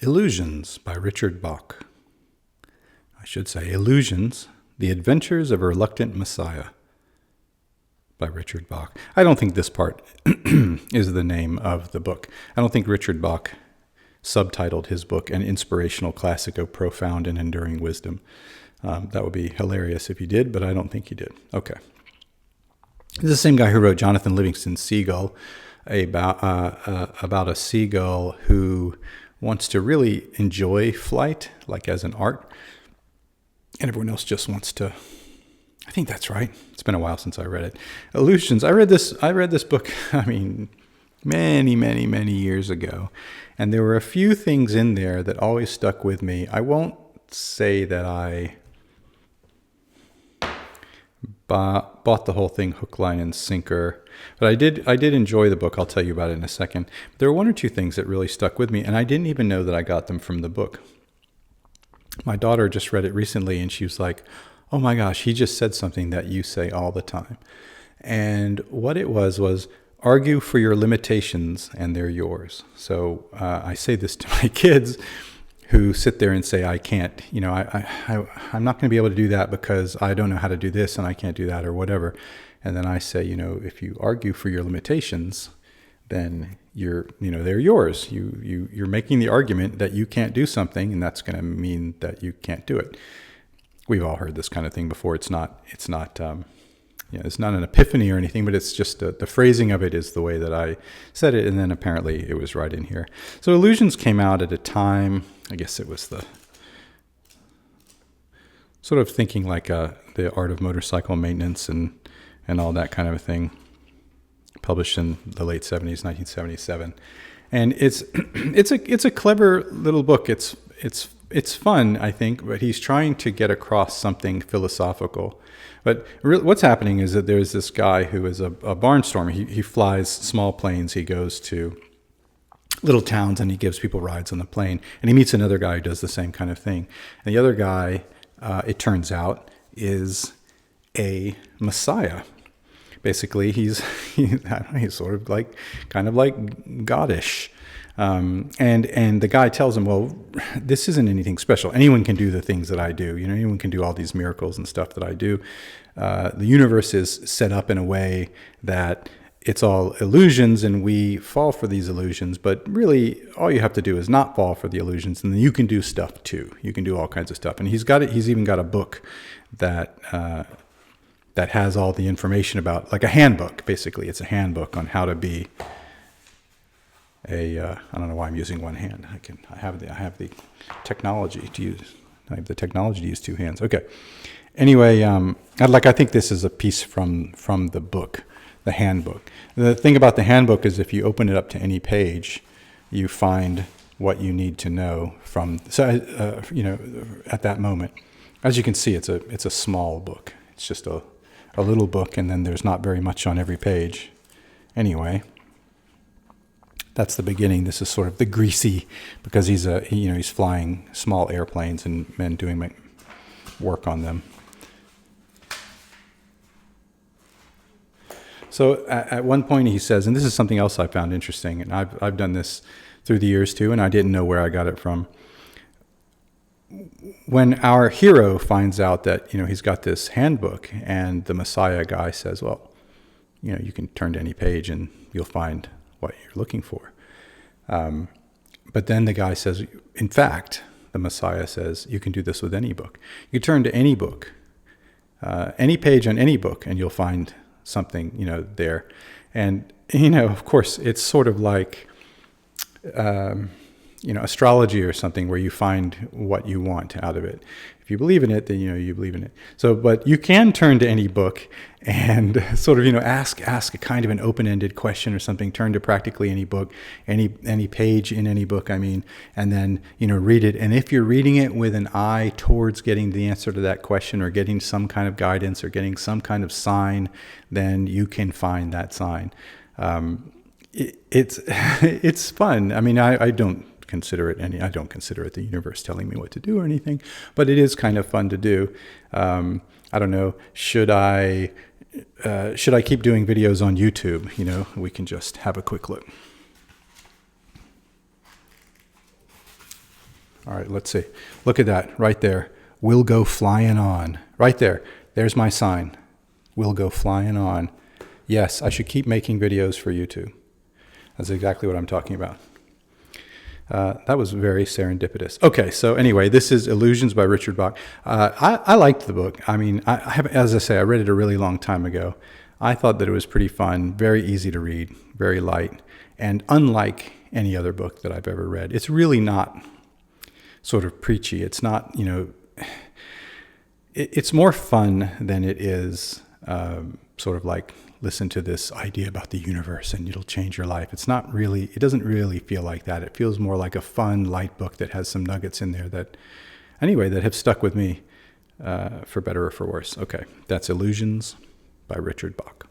Illusions by Richard Bach. I should say Illusions, The Adventures of a Reluctant Messiah by Richard Bach. I don't think this part is the name of the book. I don't think Richard Bach subtitled his book An Inspirational Classic of Profound and Enduring Wisdom. That would be hilarious if he did, but I don't think he did. Okay. This is the same guy who wrote Jonathan Livingston's Seagull, about a seagull who wants to really enjoy flight, like as an art, and everyone else just wants to. I think that's right. It's been a while since I read it. Illusions. I read this book. Many years ago, and there were a few things in there that always stuck with me. I won't say that I bought the whole thing hook, line, and sinker, but I did enjoy the book. I'll tell you about it in a second. There were one or two things that really stuck with me, and I didn't even know that I got them from the book. My daughter just read it recently, and she was like, "Oh my gosh, he just said something that you say all the time." And what it was argue for your limitations and they're yours. So I say this to my kids who sit there and say, I can't, I'm not going to be able to do that because I don't know how to do this and I can't do that or whatever. And then I say, if you argue for your limitations, then they're yours. You're making the argument that you can't do something, and that's going to mean that you can't do it. We've all heard this kind of thing before. It's not an epiphany or anything, but it's just the phrasing of it is the way that I said it, and then apparently it was right in here. So Illusions came out at a time, I guess it was the sort of thinking like the art of motorcycle maintenance and all that kind of a thing, published in the late 70s, 1977. And it's a clever little book. It's fun, I think, but he's trying to get across something philosophical. But what's happening is that there's this guy who is a barnstormer. He flies small planes. He goes to little towns and he gives people rides on the plane. And he meets another guy who does the same kind of thing. And the other guy, it turns out, is a messiah. Basically, he's sort of kind of like goddish. And the guy tells him, well, this isn't anything special. Anyone can do the things that I do. Anyone can do all these miracles and stuff that I do. The universe is set up in a way that it's all illusions and we fall for these illusions. But really, all you have to do is not fall for the illusions, and then you can do stuff too. You can do all kinds of stuff. And he's even got a book that has all the information about, like a handbook, basically. It's a handbook on how to be I don't know why I'm using one hand. I have the technology to use. I have the technology to use two hands. Okay. Anyway, I think this is a piece from the book, the handbook. The thing about the handbook is if you open it up to any page, you find what you need to know at that moment. As you can see, it's a small book. It's just a little book, and then there's not very much on every page. Anyway. That's the beginning. This is sort of the greasy, because he's flying small airplanes and men doing work on them. So at one point he says, and this is something else I found interesting, and I've done this through the years too, and I didn't know where I got it from. When our hero finds out that he's got this handbook, and the Messiah guy says, well, you can turn to any page and you'll find what you're looking for. But then the guy says, in fact, the Messiah says, you can do this with any book. You turn to any book, any page on any book, and you'll find something, there. And, of course, it's sort of like, astrology or something where you find what you want out of it. If you believe in it, then, you believe in it. So, but you can turn to any book and sort of, ask a kind of an open-ended question or something, turn to practically any book, any page in any book, and then, read it. And if you're reading it with an eye towards getting the answer to that question or getting some kind of guidance or getting some kind of sign, then you can find that sign. It's fun. I don't consider it I don't consider it the universe telling me what to do or anything, but it is kind of fun to do. I don't know. Should I keep doing videos on YouTube? We can just have a quick look. All right, let's see. Look at that right there. We'll go flying on. Right there. There's my sign. We'll go flying on. Yes, I should keep making videos for YouTube. That's exactly what I'm talking about. That was very serendipitous. Okay, so anyway, this is Illusions by Richard Bach. I liked the book. I mean, I have, as I say, I read it a really long time ago. I thought that it was pretty fun, very easy to read, very light, and unlike any other book that I've ever read. It's really not sort of preachy. It's not, it's more fun than it is sort of like, listen to this idea about the universe and it'll change your life. It's not really, it doesn't really feel like that. It feels more like a fun, light book that has some nuggets in there that, anyway, that have stuck with me for better or for worse. Okay, that's Illusions by Richard Bach.